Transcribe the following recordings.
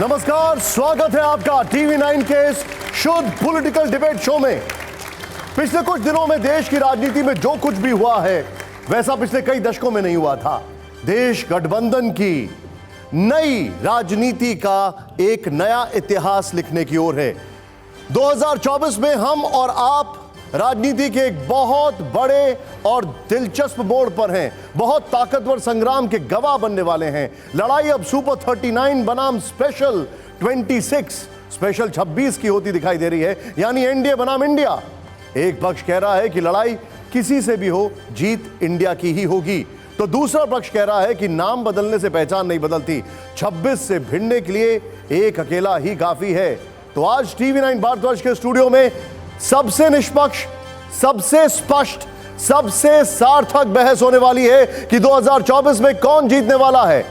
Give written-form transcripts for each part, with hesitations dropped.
नमस्कार, स्वागत है आपका टीवी 9 के शुद्ध पॉलिटिकल डिबेट शो में। पिछले कुछ दिनों में देश की राजनीति में जो कुछ भी हुआ है वैसा पिछले कई दशकों में नहीं हुआ था। देश गठबंधन की नई राजनीति का एक नया इतिहास लिखने की ओर है। 2024 में हम और आप राजनीति के एक बहुत बड़े और दिलचस्प मोड़ पर हैं। बहुत ताकतवर संग्राम के गवाह बनने वाले हैं। लड़ाई अब सुपर 39 बनाम स्पेशल 26 की होती दिखाई दे रही है, यानी एनडीए बनाम इंडिया। एक पक्ष कह रहा है कि लड़ाई किसी से भी हो, जीत इंडिया की ही होगी, तो दूसरा पक्ष कह रहा है कि नाम बदलने से पहचान नहीं बदलती, 26 से भिड़ने के लिए एक अकेला ही काफी है। तो आज टीवी 9 भारतवर्ष के स्टूडियो में सबसे निष्पक्ष, सबसे स्पष्ट, सबसे सार्थक बहस होने वाली है कि 2024 में कौन जीतने वाला है,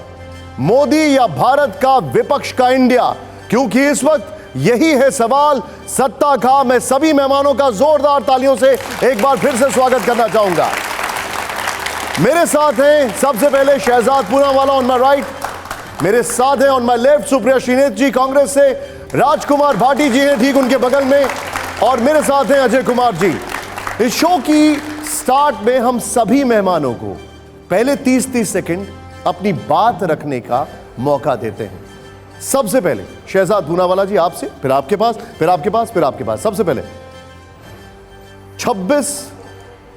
मोदी या भारत का विपक्ष का इंडिया। क्योंकि इस वक्त यही है सवाल सत्ता का। मैं सभी मेहमानों का जोरदार तालियों से एक बार फिर से स्वागत करना चाहूंगा। मेरे साथ हैं सबसे पहले Shehzad Poonawalla on my right, मेरे साथ हैं on my left Supriya Shrinate ji Congress से, राजकुमार भाटी जी हैं ठीक उनके बगल में, और मेरे साथ हैं अजय कुमार जी। इस शो की स्टार्ट में हम सभी मेहमानों को पहले 30-30 सेकंड अपनी बात रखने का मौका देते हैं। सबसे पहले शहजाद पूनावाला जी आपसे, फिर आपके पास, फिर आपके पास, फिर आपके पास। सबसे पहले 26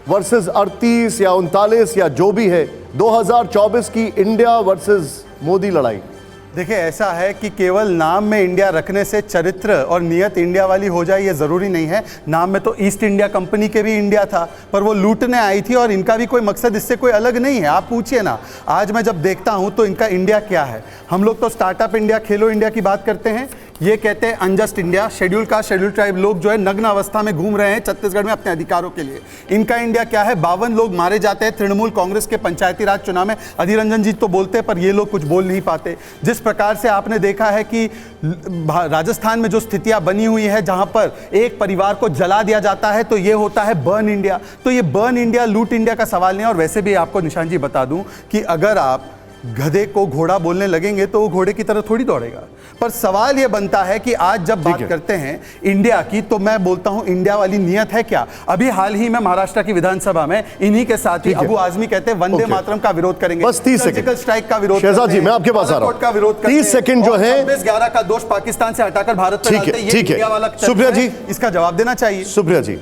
वर्सेस 38 या 39 या जो भी है, 2024 की इंडिया वर्सेस मोदी लड़ाई। देखिए, ऐसा है कि केवल नाम में इंडिया रखने से चरित्र और नियत इंडिया वाली हो जाए ये ज़रूरी नहीं है। नाम में तो ईस्ट इंडिया कंपनी के भी इंडिया था, पर वो लूटने आई थी और इनका भी कोई मकसद इससे कोई अलग नहीं है। आप पूछिए ना, आज मैं जब देखता हूँ तो इनका इंडिया क्या है। हम लोग तो स्टार्टअप इंडिया, खेलो इंडिया की बात करते हैं, ये कहते हैं unjust India. Schedule caste, schedule tribe लोग जो है नग्न अवस्था में घूम रहे हैं छत्तीसगढ़ में अपने अधिकारों के लिए। इनका इंडिया क्या है, 52 लोग मारे जाते हैं तृणमूल कांग्रेस के पंचायती राज चुनाव में। अधीर रंजन जी तो बोलते हैं पर ये लोग कुछ बोल नहीं पाते। जिस प्रकार से आपने देखा है कि राजस्थान में जो स्थितियां बनी हुई है, जहां पर एक परिवार को जला दिया जाता है, तो ये होता है बर्न इंडिया। तो ये बर्न इंडिया, लूट इंडिया का सवाल नहीं है। और वैसे भी आपको निशान जी बता दूं कि अगर आप गधे को घोड़ा बोलने लगेंगे तो वो घोड़े की तरह थोड़ी दौड़ेगा। पर सवाल ये बनता है कि आज जब बात करते हैं इंडिया की, तो मैं बोलता हूं इंडिया वाली नियत है क्या। अभी हाल ही में महाराष्ट्र की विधानसभा में इन्हीं के साथ ही अबू आजमी कहते हैं वंदे मातरम का विरोध करेंगे, बस 30 सेकंड स्ट्राइक का विरोध, शहजाद जी मैं आपके पास आ रहा हूं, का विरोध 30 सेकंड जो है 26/11 का दोष पाकिस्तान से हटाकर भारत पर डालते हैं। ये इंडिया वाला सुप्रिया जी इसका जवाब देना चाहिए। सुप्रिया जी,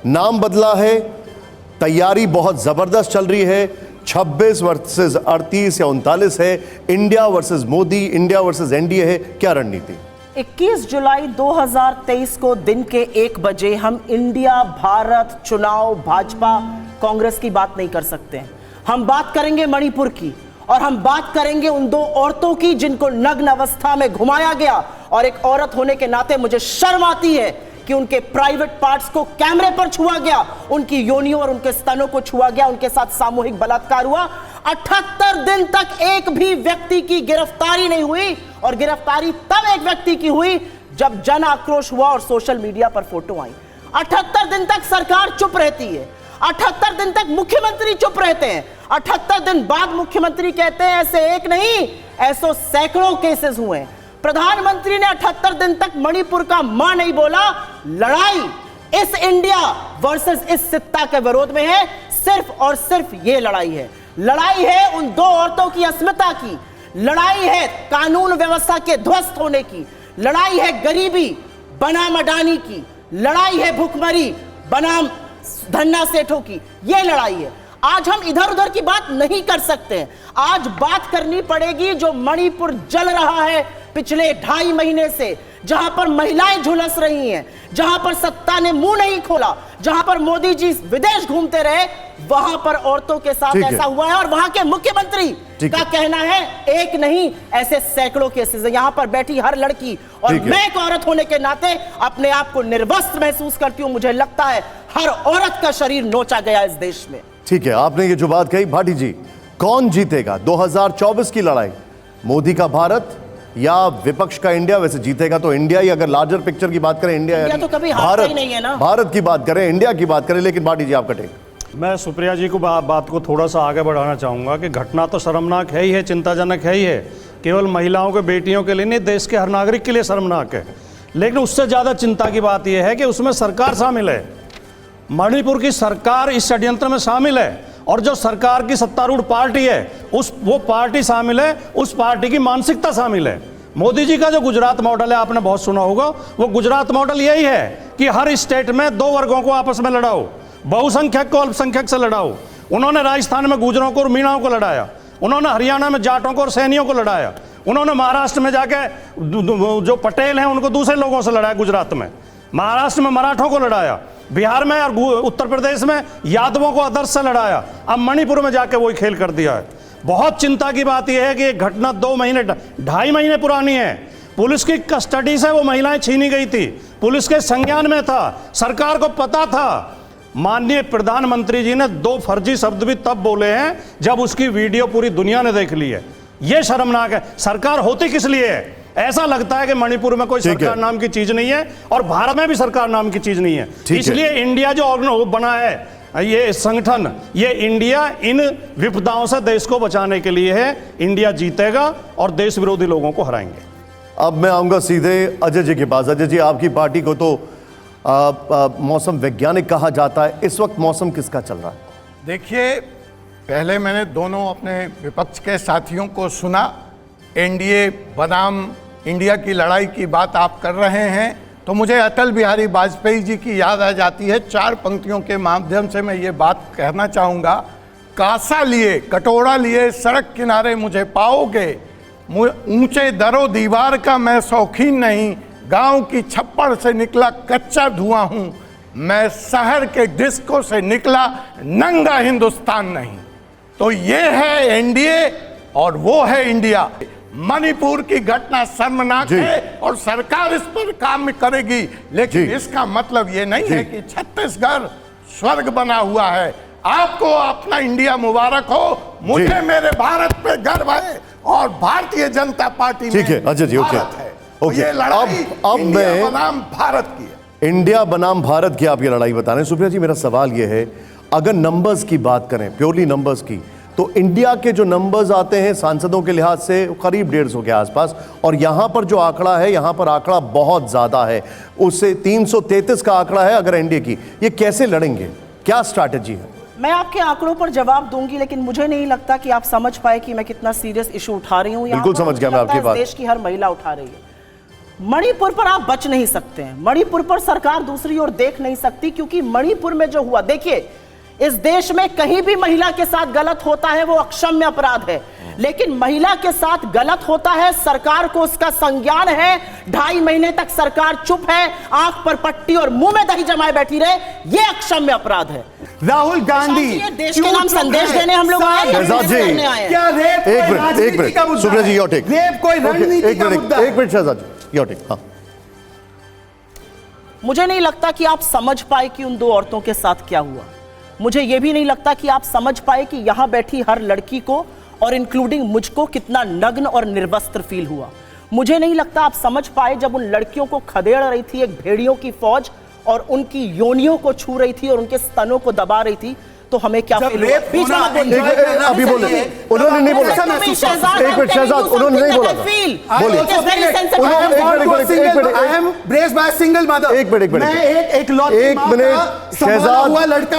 नाम बदला है, तैयारी बहुत जबरदस्त चल रही है, 26 वर्सेस 38 या 39 है, India versus Modi, India versus NDA है, क्या रणनीति? 21 जुलाई 2023 को दिन के 1 बजे हम इंडिया, भारत, चुनाव, भाजपा, कांग्रेस की बात नहीं कर सकते हैं। हम बात करेंगे मणिपुर की, और हम बात करेंगे उन 2 औरतों की जिनको नग्न अवस्था में घुमाया गया। और एक औरत होने के नाते मुझे शर्म आती है कि उनके प्राइवेट पार्ट्स को कैमरे पर छुआ गया, उनकी योनियों और उनके स्तनों को छुआ गया, उनके साथ सामूहिक बलात्कार हुआ। 78 दिन तक एक भी व्यक्ति की गिरफ्तारी नहीं हुई, और गिरफ्तारी तब एक व्यक्ति की हुई जब जन आक्रोश हुआ और सोशल मीडिया पर फोटो आई। 78 दिन तक सरकार चुप रहती है, 78 दिन तक मुख्यमंत्री चुप रहते हैं, 78 दिन बाद मुख्यमंत्री कहते हैं ऐसे एक नहीं, ऐसे सैकड़ों केसेस हुए हैं। प्रधानमंत्री ने 78 दिन तक मणिपुर का मां नहीं बोला। लड़ाई इस इंडिया वर्सेस इस सत्ता के विरोध में है, सिर्फ और सिर्फ ये लड़ाई है। लड़ाई है उन 2 औरतों की अस्मिता की, लड़ाई है कानून व्यवस्था के ध्वस्त होने की, लड़ाई है गरीबी बनाम अडानी की, लड़ाई है भुखमरी बनाम धन्ना सेठों की, ये लड़ाई है। आज हम इधर उधर की बात नहीं कर सकते हैं। आज बात करनी पड़ेगी जो मणिपुर जल रहा है पिछले 2.5 महीने से, जहां पर महिलाएं झुलस रही हैं, जहां पर सत्ता ने मुंह नहीं खोला, जहां पर मोदी जी विदेश घूमते रहे, वहां पर औरतों के साथ ऐसा हुआ है। और वहां के मुख्यमंत्री का कहना है एक नहीं, ऐसे सैकड़ों केसेस। यहां पर बैठी हर लड़की, और मैं एक औरत होने के नाते अपने आप को निर्वस्त्र महसूस करती हूं। मुझे लगता है हर औरत का शरीर नोचा गया इस देश में। ठीक है, आपने ये जो बात कही, भाटी जी, कौन जीतेगा 2024 की लड़ाई, मोदी का भारत या विपक्ष का इंडिया? वैसे जीतेगा तो इंडिया ही, अगर लार्जर पिक्चर की बात करें इंडिया तो कभी हारता ही नहीं है ना। भारत की बात करें, इंडिया की बात करें, लेकिन भाटी जी आपका टेक। मैं सुप्रिया जी को बात को थोड़ा सा आगे बढ़ाना चाहूँगा कि घटना तो शर्मनाक है ही है, चिंताजनक है ही है, केवल महिलाओं के, बेटियों के लिए नहीं, देश के हर नागरिक के लिए शर्मनाक है। लेकिन उससे ज़्यादा चिंता की बात यह है कि उसमें सरकार शामिल है। मणिपुर की सरकार इस षड्यंत्र में शामिल है, और जो सरकार की सत्तारूढ़ पार्टी है वो पार्टी शामिल है, उस पार्टी की मानसिकता शामिल है। मोदी जी का जो गुजरात मॉडल है, आपने बहुत सुना होगा, वो गुजरात मॉडल यही है कि हर स्टेट में दो वर्गों को आपस में लड़ाओ, बहुसंख्यक को अल्पसंख्यक से लड़ाओ। उन्होंने राजस्थान में गुजरों को और मीणाओं को लड़ाया, उन्होंने हरियाणा में जाटों को और सैनियों को लड़ाया, उन्होंने महाराष्ट्र में जाके जो पटेल हैं उनको दूसरे लोगों से लड़ाया, गुजरात में, महाराष्ट्र में मराठों को लड़ाया, बिहार में और उत्तर प्रदेश में यादवों को आदर्श से लड़ाया। अब मणिपुर में जाके वही खेल कर दिया है। बहुत चिंता की बात यह है कि एक घटना 2 महीने 2.5 महीने पुरानी है। पुलिस की कस्टडी से वो महिलाएं छीनी गई थी, पुलिस के संज्ञान में था, सरकार को पता था। माननीय प्रधानमंत्री जी ने 2 फर्जी शब्द भी तब बोले हैं जब उसकी वीडियो पूरी दुनिया ने देख ली है। यह शर्मनाक है। सरकार होती किस लिए है? ऐसा लगता है कि मणिपुर में कोई सरकार नाम की चीज नहीं है और भारत में भी सरकार नाम की चीज नहीं है। इसलिए इंडिया जो बना है, ये संगठन, ये इंडिया इन विपदाओं से देश को बचाने के लिए है। इंडिया जीतेगा और देश विरोधी लोगों को हराएंगे। अब मैं आऊंगा सीधे अजय जी के पास। अजय जी, आपकी पार्टी को तो मौसम वैज्ञानिक कहा जाता है, इस वक्त मौसम किसका चल रहा है? देखिए, पहले मैंने दोनों अपने विपक्ष के साथियों को सुना। एनडीए बनाम इंडिया की लड़ाई की बात आप कर रहे हैं तो मुझे अटल बिहारी वाजपेयी जी की याद आ जाती है। 4 पंक्तियों के माध्यम से मैं ये बात कहना चाहूँगा। कासा लिए, कटोरा लिए, सड़क किनारे मुझे पाओगे, ऊंचे दरो दीवार का मैं शौकीन नहीं, गांव की छप्पड़ से निकला कच्चा धुआं हूं, मैं शहर के डिस्को से निकला नंगा हिंदुस्तान नहीं। तो ये है एनडीए और वो है इंडिया। मणिपुर की घटना शर्मनाक है और सरकार इस पर काम करेगी, लेकिन इसका मतलब ये नहीं है कि छत्तीसगढ़ स्वर्ग बना हुआ है। आपको अपना इंडिया मुबारक हो, मुझे मेरे भारत पे गर्व है और भारतीय जनता पार्टी में अजय जी, भारत है। ये लड़ाई अब इंडिया बनाम भारत की है। इंडिया बनाम भारत की आप ये लड़ाई बता रहे हैं। सुप्रिया जी, मेरा सवाल ये है, अगर नंबर्स की बात करें, प्योरली नंबर्स की, तो इंडिया के जो नंबर्स आते हैं सांसदों के लिहाज से करीब 150 के आसपास, और यहां पर जो आंकड़ा है, यहां पर आंकड़ा बहुत ज्यादा है, उससे 333 का आंकड़ा है अगर एनडीए की। ये कैसे लड़ेंगे, क्या स्ट्रैटेजी है? मैं आपके आंकड़ों पर जवाब दूंगी, लेकिन मुझे नहीं लगता कि आप समझ पाए कि मैं कितना सीरियस इशू उठा रही हूं। बिल्कुल समझ गया मैं आपकी बात। देश की हर महिला उठा रही है। मणिपुर पर आप बच नहीं सकते हैं, मणिपुर पर सरकार दूसरी ओर देख नहीं सकती, क्योंकि मणिपुर में जो हुआ, देखिए, इस देश में कहीं भी महिला के साथ गलत होता है वो अक्षम्य अपराध है, लेकिन महिला के साथ गलत होता है, सरकार को उसका संज्ञान है, 2.5 महीने तक सरकार चुप है, आंख पर पट्टी और मुंह में दही जमाए बैठी रहे, ये अक्षम्य अपराध है। राहुल गांधी देश के नाम संदेश देने हम लोग आए, शहजाद जी, क्या रेप एक minute Supriya ji, your take. Rape कोई रणनीति का मुद्दा है? एक minute Shehzad ji, your take. हाँ, मुझे नहीं लगता कि आप समझ पाए कि उन 2 औरतों के साथ क्या हुआ। मुझे यह भी नहीं लगता कि आप समझ पाए कि यहां बैठी हर लड़की को और इंक्लूडिंग मुझको कितना नग्न और निर्वस्त्र फील हुआ। मुझे नहीं लगता आप समझ पाए जब उन लड़कियों को खदेड़ रही थी एक भेड़ियों की फौज और उनकी योनियों को छू रही थी और उनके स्तनों को दबा रही थी, तो हमें क्या फील हुआ? बीच में अभी बोले, उन्होंने नहीं बोला। एक मिनट शहजाद, उन्होंने नहीं बोला। शहजाद,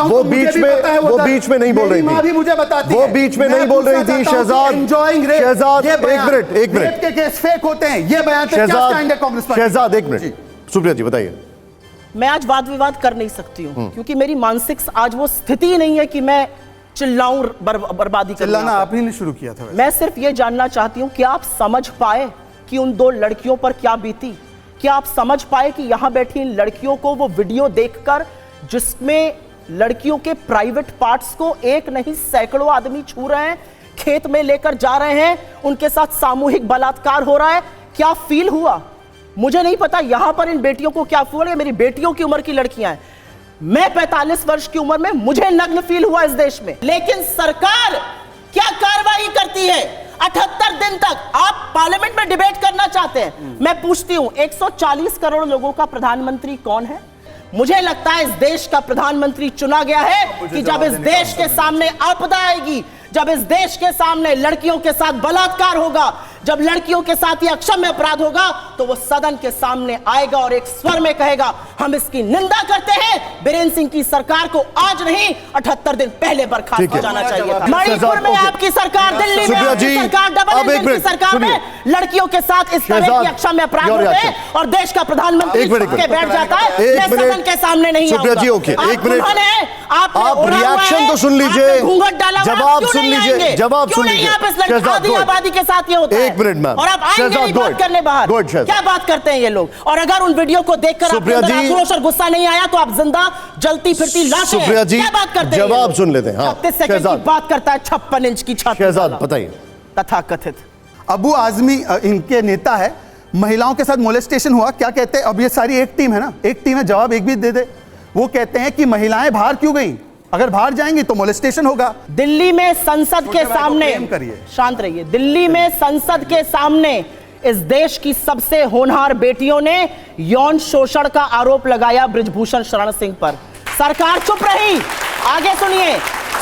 वो बीच में नहीं बोल रही थी, वो बीच में नहीं बोल रही थी। शहजाद, एक मिनट के केस फेक होते हैं, ये बयान पे क्या स्टैंड है कांग्रेस पार्टी? शहजाद, एक मिनट। सुप्रिया जी बताइए। मैं आज वाद विवाद कर नहीं सकती हूं, क्योंकि मेरी मानसिक आज वो स्थिति ही नहीं है कि मैं चिल्लाऊं, बर्बादी करूं। चिल्लाना आपने नहीं शुरू किया था। मैं सिर्फ ये जानना चाहती हूं कि आप समझ पाए कि उन 2 लड़कियों पर क्या बीती? क्या आप समझ पाए कि यहां बैठी इन लड़कियों को वो वीडियो देखकर, जिसमें लड़कियों के प्राइवेट पार्ट्स को एक नहीं सैकड़ों आदमी छू रहे हैं, खेत में लेकर जा रहे हैं, उनके साथ सामूहिक बलात्कार हो रहा है, क्या फील हुआ? मुझे नहीं पता यहां पर इन बेटियों को क्या फील है। मेरी बेटियों की उम्र की लड़कियां हैं, मैं 45 वर्ष की उम्र में मुझे नग्न फील हुआ इस देश में। लेकिन सरकार क्या कार्रवाई करती है? 78 दिन तक आप पार्लियामेंट में डिबेट करना चाहते हैं। मैं पूछती हूं, 140 करोड़ लोगों का प्रधानमंत्री कौन है? मुझे लगता है इस देश का प्रधानमंत्री चुना गया है कि जब इस देश के सामने आपदा आएगी, जब इस देश के सामने लड़कियों के साथ बलात्कार होगा, जब लड़कियों के साथ ये अक्षम्य अपराध होगा तो वो सदन के सामने आएगा और एक स्वर में कहेगा हम इसकी निंदा करते हैं। बीरेंद्र सिंह की सरकार को आज नहीं 78 दिन पहले बर्खास्त हो जाना चाहिए था। मणिपुर में आपकी सरकार, दिल्ली में आपकी सरकार, डबल इंजन की सरकार में लड़कियों के साथ इस तरह की अक्षम्य अपराध होते हैं और देश का प्रधानमंत्री के बैठ जाता है, मैं सदन के सामने नहीं आऊंगा। सुप्रिया जी, ओके, एक मिनट, आप उड़ा हुआ रिएक्शन है, तो सुन लीजिए, आपने घूंघट डाला हुआ है, जवाब क्यों सुन नहीं लीजिए, आएंगे? जवाब क्यों सुन नहीं लीजिए। आप इस शहजाद, आधी आबादी के साथ ये होता है? एक मिनट मैम, और आप आएंगे शहजाद, नहीं बात करने बाहर? क्या बात करते हैं ये लोग? और अगर उन वीडियो को देखकर आपके सुप्रिया अंदर जी, आक्रोश और गुस्सा नहीं आया तो आप जिंदा जलती फिरती लाशें हैं। सुप्रिया जी, क्या बात करते हैं? जवाब सुन लेते हैं। हाँ, 36 सेकंड की शहजाद। बात करता है 56 इंच की छत। शहजाद बताइए। तथाकथित अबू आजमी इनके नेता है, महिलाओं के साथ मोलेस्टेशन हुआ, क्या कहते हैं? अब ये सारी एक टीम है ना, एक टीम है, जवाब एक भी दे दे। वो कहते हैं कि महिलाएं बाहर क्यों गई, अगर बाहर जाएंगी तो मोलेस्टेशन होगा। दिल्ली में संसद के सामने, शांत रहिए, दिल्ली में संसद के सामने इस देश की सबसे होनहार बेटियों ने यौन शोषण का आरोप लगाया बृजभूषण शरण सिंह पर। सरकार चुप रही। आगे सुनिए,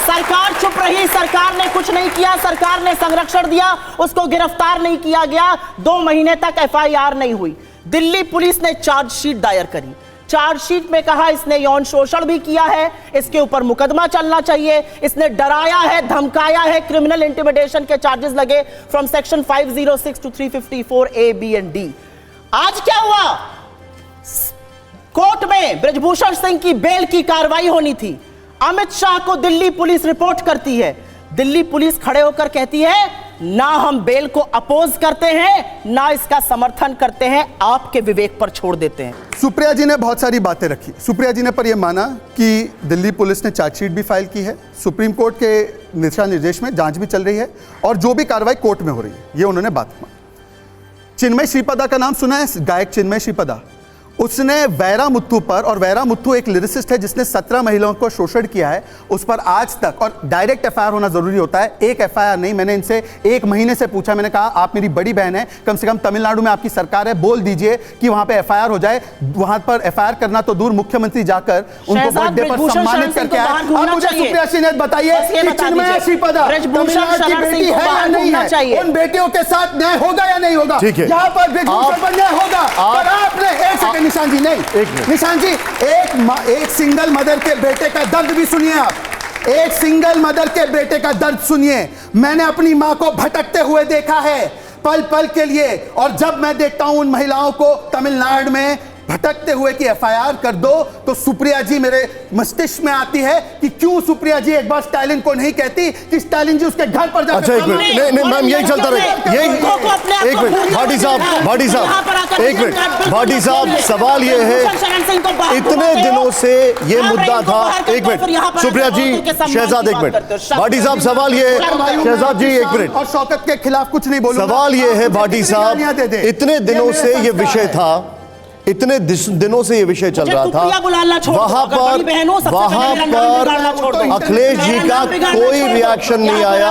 सरकार चुप रही, सरकार ने कुछ नहीं किया, सरकार ने संरक्षण दिया, उसको गिरफ्तार नहीं किया गया, 2 महीने तक एफआईआर नहीं हुई। दिल्ली पुलिस ने चार्जशीट दायर करी, चार्जशीट में कहा इसने यौन शोषण भी किया है, इसके ऊपर मुकदमा चलना चाहिए, इसने डराया है, धमकाया है, क्रिमिनल इंटिमिडेशन के चार्जेस लगे from section 506 to 354 A, B and D। आज क्या हुआ? कोर्ट में बृजभूषण सिंह की बेल की कार्रवाई होनी थी। अमित शाह को दिल्ली पुलिस रिपोर्ट करती है, दिल्ली पुलिस खड़े होकर कहती है ना हम बेल को अपोज करते हैं ना इसका समर्थन करते हैं, आपके विवेक पर छोड़ देते हैं। सुप्रिया जी ने बहुत सारी बातें रखी। सुप्रिया जी ने पर यह माना कि दिल्ली पुलिस ने चार्जशीट भी फाइल की है, सुप्रीम कोर्ट के दिशा निर्देश में जांच भी चल रही है और जो भी कार्रवाई कोर्ट में हो रही है, ये उन्होंने बात मानी। चिन्मय श्रीपदा का नाम सुना है? गायक चिन्मय श्रीपदा, उसने वैरा मुत्थु पर, और वैरा मुत्थु एक लिरिसिस्ट है जिसने 17 महिलाओं को शोषण किया है, उस पर आज तक, और डायरेक्ट एफआईआर होना जरूरी होता है, एक एफआईआर नहीं। मैंने इनसे 1 महीने से पूछा, मैंने कहा आप मेरी बड़ी बहन है, कम से कम तमिलनाडु में आपकी सरकार है, बोल दीजिए कि वहां पे एफआईआर हो जाए। वहां पर एफआईआर करना तो दूर, मुख्यमंत्री जाकर उनको बर्थडे पर सम्मानित करके आए। अब मुझे सुप्रिया सिंह ने बताइए कि चिन्मय श्रीपदा तमिलनाडु की बेटी है या नहीं है, उन बेटियों के साथ न्याय होगा या नहीं होगा? यहाँ पर बृजभूषण पर न्याय होगा। पर आपने एक सेकंड, निशान जी नहीं, निशान जी, एक सिंगल मदर के बेटे का दर्द भी सुनिए आप। एक सिंगल मदर के बेटे का दर्द सुनिए। मैंने अपनी मां को भटकते हुए देखा है पल पल के लिए, और जब मैं देखता हूं उन महिलाओं को तमिलनाडु में भटकते हुए कि एफआईआर कर दो, तो सुप्रिया जी मेरे मस्तिष्क में आती है कि क्यों सुप्रिया जी एक बार स्टालिन को नहीं कहती कि स्टालिन जी उसके घर पर जाकर। अच्छा एक मिनट, नहीं मैम, यही चलता रहे, यही एक मिनट भाटी साहब, एक मिनट भाटी साहब, सवाल ये है, इतने दिनों से ये मुद्दा था। एक मिनट सुप्रिया जी, शहजाद एक मिनट, भाटी साहब सवाल ये है, शहजाद जी एक मिनट, और शौकत के खिलाफ कुछ नहीं बोलूंगा। सवाल ये है भाटी साहब, इतने दिनों से ये विषय था, इतने दिनों से ये विषय चल रहा था, वहां पर अखिलेश जी का कोई रिएक्शन नहीं आया।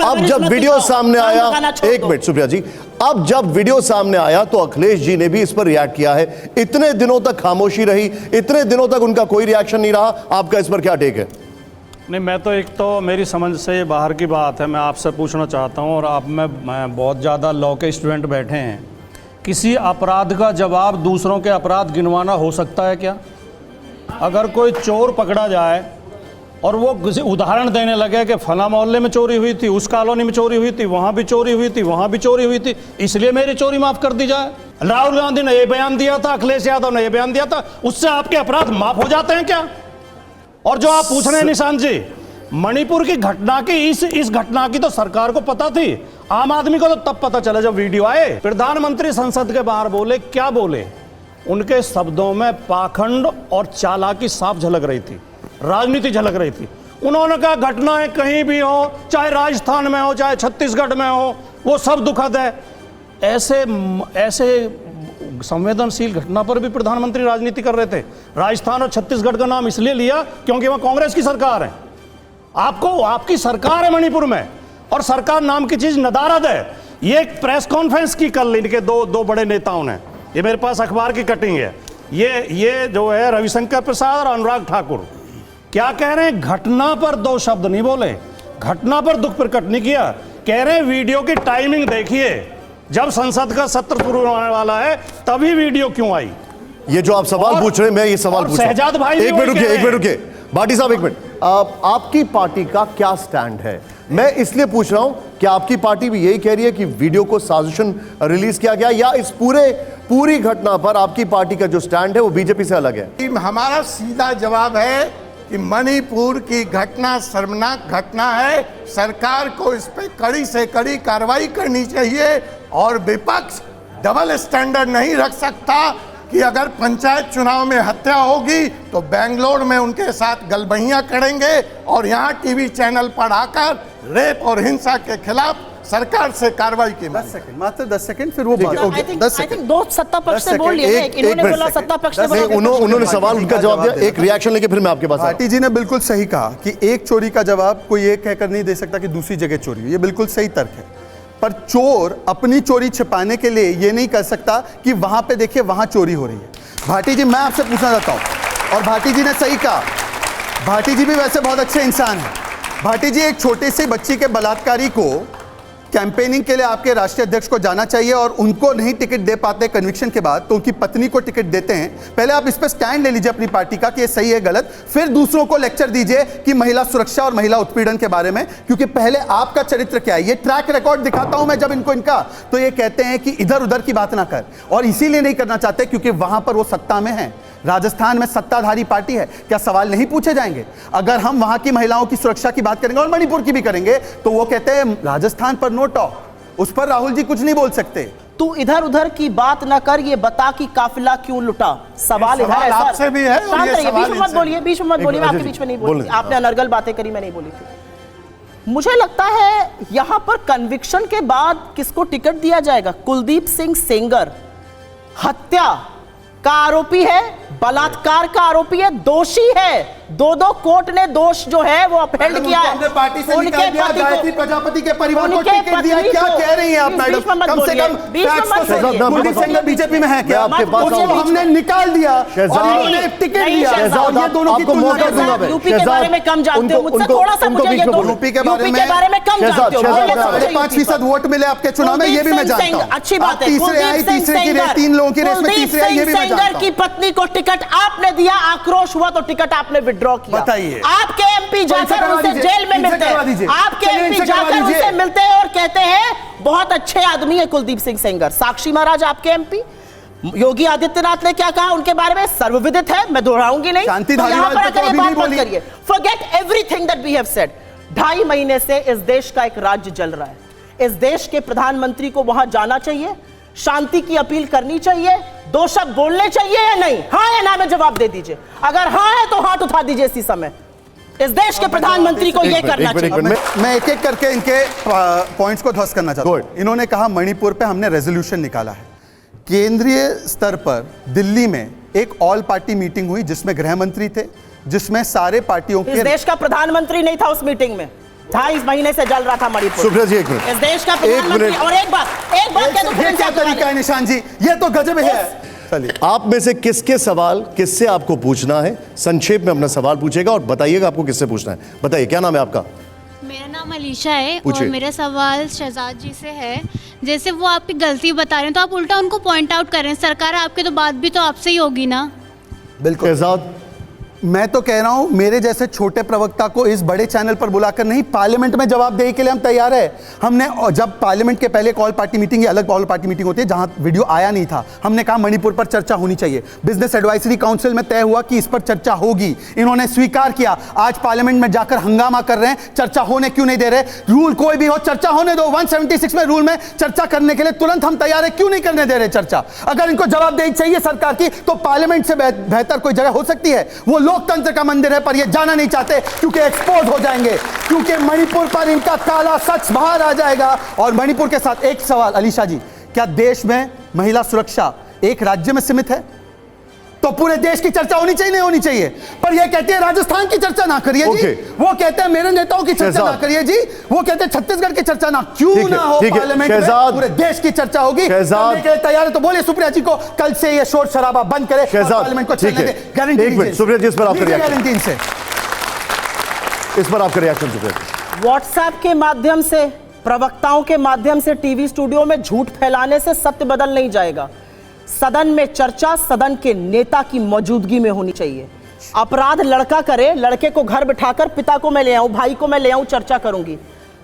अब जब वीडियो सामने आया, एक मिनट सुप्रिया जी, अब जब वीडियो सामने आया तो अखिलेश जी ने भी इस पर रिएक्ट किया है। इतने दिनों तक खामोशी रही, इतने दिनों तक उनका कोई रिएक्शन नहीं रहा, आपका इस पर क्या टेक है? नहीं, मैं तो, एक तो मेरी समझ से बाहर की बात है, मैं आपसे पूछना चाहता हूँ, और आप में बहुत ज़्यादा लॉ के स्टूडेंट बैठे हैं, किसी अपराध का जवाब दूसरों के अपराध गिनवाना हो सकता है क्या? अगर कोई चोर पकड़ा जाए और वो किसी उदाहरण देने लगे कि फला मोहल्ले में चोरी हुई थी, उस कॉलोनी में चोरी हुई थी, वहाँ भी चोरी हुई थी, वहाँ भी चोरी हुई थी, इसलिए मेरी चोरी माफ़ कर दी जाए। राहुल गांधी ने ये बयान दिया था, अखिलेश यादव ने ये बयान दिया था, उससे आपके अपराध माफ़ हो जाते हैं क्या? और जो आप पूछ रहे हैं निशान जी, मणिपुर की घटना की, इस घटना की तो सरकार को पता थी, आम आदमी को तो तब पता चला जब वीडियो आए। प्रधानमंत्री संसद के बाहर बोले, क्या बोले? उनके शब्दों में पाखंड और चालाकी साफ झलक रही थी, राजनीति झलक रही थी। उन्होंने कहा घटनाएं कहीं भी हो, चाहे राजस्थान में हो, चाहे छत्तीसगढ़ में हो, वो सब दुखद है। ऐसे संवेदनशील घटना पर भी प्रधानमंत्री राजनीति कर रहे थे। राजस्थान और छत्तीसगढ़ का नाम इसलिए लिया क्योंकि वह कांग्रेस की सरकार है। आपकी सरकार है मणिपुर में, और सरकार नाम की चीज नदारद है। ये एक प्रेस कॉन्फ्रेंस की कल इनके दो बड़े नेताओं ने, ये मेरे पास अखबार की कटिंग है, ये जो है रविशंकर प्रसाद और अनुराग ठाकुर, क्या कह रहे हैं? घटना पर 2 शब्द नहीं बोले, घटना पर दुख प्रकट नहीं किया, कह रहे हैं वीडियो की टाइमिंग देखिए, जब संसद का सत्र शुरू होने वाला है तभी वीडियो क्यों आई? ये जो आप सवाल पूछ रहे हैं, मैं ये सवाल पूछ रहा हूं। शहजाद भाई भी एक मिनट वही रुकिए, कह एक रहे मिनट रुकिए, भाटी साहब एक मिनट। आपकी पार्टी का क्या स्टैंड है? मैं इसलिए पूछ रहा हूं कि आपकी पार्टी भी यही कह रही है कि वीडियो को साजिशन रिलीज किया गया, या इस पूरी घटना पर आपकी पार्टी का जो स्टैंड है वो बीजेपी से अलग है? हमारा सीधा जवाब है कि मणिपुर की घटना शर्मनाक घटना है। सरकार को इस पे कड़ी से कड़ी कार्रवाई करनी चाहिए और विपक्ष डबल स्टैंडर्ड नहीं रख सकता कि अगर पंचायत चुनाव में हत्या होगी तो बेंगलोर में उनके साथ गलबहियां करेंगे और यहाँ टीवी चैनल पर आकर रेप और हिंसा के खिलाफ सरकार से कार्रवाई की। 10 सेकंड, मात्र 10 सेकंड, फिर वो बात। I think दो सत्ता पक्ष से बोल लिए, इन्होंने बोला सत्ता पक्ष से बोला, उन्होंने सवाल उनका जवाब दिया, एक रिएक्शन लेके फिर मैं आपके पास आ रहा हूं। भाटी जी ने बिल्कुल सही कहा कि एक चोरी का जवाब कोई एक कहकर नहीं दे सकता कि दूसरी जगह चोरी हुई। ये बिल्कुल सही तर्क है, पर चोर अपनी चोरी छिपाने के लिए ये नहीं कर सकता कि वहां पे देखिए वहां चोरी हो रही है। भाटी जी, मैं आपसे पूछना चाहता हूं, और भाटी जी ने सही कहा, भाटी जी भी वैसे बहुत अच्छे इंसान हैं। भाटी जी, एक छोटे से बच्ची के बलात्कारी को कैंपेनिंग के लिए आपके राष्ट्रीय अध्यक्ष को जाना चाहिए और उनको नहीं टिकट दे पाते कन्विक्शन के बाद, तो उनकी पत्नी को टिकट देते हैं। पहले आप इस पर स्टैंड ले लीजिए अपनी पार्टी का कि ये सही है गलत, फिर दूसरों को लेक्चर दीजिए कि महिला सुरक्षा और महिला उत्पीड़न के बारे में, क्योंकि पहले आपका चरित्र क्या है। ये ट्रैक रिकॉर्ड दिखाता हूं मैं जब इनका, तो ये कहते हैं कि इधर उधर की बात ना कर, और इसीलिए नहीं करना चाहते क्योंकि वहां पर वो सत्ता में है। राजस्थान में सत्ताधारी पार्टी है, क्या सवाल नहीं पूछे जाएंगे? अगर हम वहां की महिलाओं की सुरक्षा की बात करेंगे और मणिपुर की भी करेंगे तो वो कहते हैं राजस्थान पर नो टॉक, उस पर राहुल जी कुछ नहीं बोल सकते। तू इधर उधर की बात ना कर, ये बता कि काफिला क्यों लुटा। सवाल इधर है, आपसे भी है, शांत रहिए, बीच में मत बोलिए, बीच में मत बोलिए, मैं आपके बीच में नहीं बोली, बोलिए। आपने अनर्गल बातें करी, मैं नहीं बोली थी। मुझे लगता है यहां पर कन्विक्शन के बाद किसको टिकट दिया जाएगा? कुलदीप सिंह सेंगर हत्या का आरोपी है, बलात्कार का आरोपी है, दोषी है। दो कोर्ट ने दोष जो है वो अपहेल्ड किया है। हमने पार्टी से निकाल दिया, गायत्री प्रजापति के परिवार को टिकट दिया। क्या कह रही हैं आप मैडम? कम से कम कुलदीप सेंगर बीजेपी में है क्या? उसको हमने निकाल दिया और इन्होंने टिकट दिया। और ये दोनों की तुलना कर, यूपी के बारे में कम जानते हो मुझसे, थोड़ा सा मुझे ये दो यूपी के बारे में कम जानते हो। 5% वोट मिले आपके चुनाव में, ये भी मैं जानता हूं। अच्छी बात है। तीसरे आई, तीसरे की रेस, 3 लोगों की रेस में तीसरे आई, ये भी मैं जानता हूं। की पत्नी को टिकट आपने दिया, आक्रोश हुआ तो टिकट आपने विड्रॉ किया। बताइए, आपके एमपी जाकर उनसे जेल में मिलते हैं, आपके एमपी जाकर उनसे मिलते हैं और कहते हैं बहुत अच्छे आदमी है कुलदीप सिंह सेंगर। साक्षी महाराज आपके एमपी, योगी आदित्यनाथ ने क्या कहा उनके बारे में सर्वविदित है, मैं दोहराऊंगी नहीं। शांति तो यहाँ पर आकर ये बात मत धारीवाल करिए। Forget everything that we have said. 2.5 महीने से इस देश का एक राज्य जल रहा है। इस देश के प्रधानमंत्री को वहां जाना चाहिए, शांति की अपील करनी चाहिए, 2 शब्द बोलने चाहिए या नहीं? हाँ या ना में जवाब दे दीजिए। अगर हाँ है तो हाथ उठा दीजिए इसी समय। इस देश के प्रधानमंत्री को यह करना चाहिए। मैं एक एक करके इनके पॉइंट्स को ध्वस्त करना चाहता हूं। इन्होंने कहा मणिपुर पे हमने रेजोल्यूशन निकाला है। केंद्रीय स्तर पर दिल्ली में एक ऑल पार्टी मीटिंग हुई जिसमें गृह मंत्री थे, जिसमें सारे पार्टियों के, इस देश का प्रधानमंत्री नहीं था उस मीटिंग में। 2.5 महीने से जल रहा था मणिपुर। सुप्रिया जी, एक मिनट। इस देश का प्रधानमंत्री। और एक बात कह दूं, ये क्या तरीका है निशान जी? ये तो गजब है। चलिए, आप में से किसके सवाल किससे आपको पूछना है? संक्षेप में अपना सवाल पूछेगा और बताइएगा आपको किससे पूछना है। बताइए, क्या नाम है आपका? मेरा नाम अलीशा है और पूछिए। मेरा सवाल शहजाद जी से है। जैसे वो आपकी गलती बता रहे हैं तो आप उल्टा उनको पॉइंट आउट कर रहे हैं। सरकार आपके तो बात भी तो आपसे ही होगी ना। बिल्कुल। शहजाद, मैं तो कह रहा हूं मेरे जैसे छोटे प्रवक्ता को इस बड़े चैनल पर बुलाकर नहीं, पार्लियामेंट में जवाबदेही के लिए हम तैयार है। हमने जब पार्लियामेंट के पहले ऑल पार्टी मीटिंग, अलग ऑल पार्टी मीटिंग होती है जहां वीडियो आया नहीं था, हमने कहा मणिपुर पर चर्चा होनी चाहिए। बिजनेस एडवाइजरी काउंसिल में तय हुआ कि इस पर चर्चा होगी, इन्होंने स्वीकार किया। आज पार्लियामेंट में जाकर हंगामा कर रहे हैं, चर्चा होने क्यों नहीं दे रहे? रूल कोई भी हो, चर्चा होने दो। 176 में रूल में चर्चा करने के लिए तुरंत हम तैयार है, क्यों नहीं करने दे रहे चर्चा? अगर इनको जवाबदेही चाहिए सरकार की तो पार्लियामेंट से बेहतर कोई जगह हो सकती है? वो लोकतंत्र का मंदिर है, पर ये जाना नहीं चाहते क्योंकि एक्सपोज हो जाएंगे, क्योंकि मणिपुर पर इनका काला सच बाहर आ जाएगा। और मणिपुर के साथ एक सवाल, अलीशा जी, क्या देश में महिला सुरक्षा एक राज्य में सीमित है? तो पूरे देश की चर्चा होनी चाहिए, नहीं होनी चाहिए? पर ये कहते हैं राजस्थान की चर्चा ना करिए जी, वो कहते हैं मेरे नेताओं की चर्चा ना करिए जी, वो कहते हैं छत्तीसगढ़ की चर्चा ना, क्यों ना हो पार्लियामेंट में? पूरे देश की चर्चा होगी, करने के लिए तैयार है तो बोलिए सुप्रिया जी को कल से ये शोर शराबा बंद करे, पार्लियामेंट को चलने दे। गारंटी दीजिए सुप्रिया जी, इस पर आपका रिएक्शन, गारंटी इनसे, इस पर आपका रिएक्शन सुप्रिया। व्हाट्सएप के माध्यम से प्रवक्ताओं के माध्यम से टीवी स्टूडियो में झूठ फैलाने से सत्य बदल नहीं जाएगा। सदन में चर्चा सदन के नेता की मौजूदगी में होनी चाहिए। अपराध लड़का करे, लड़के को घर बिठाकर पिता को मैं ले आऊं, भाई को मैं ले आऊं, चर्चा करूंगी।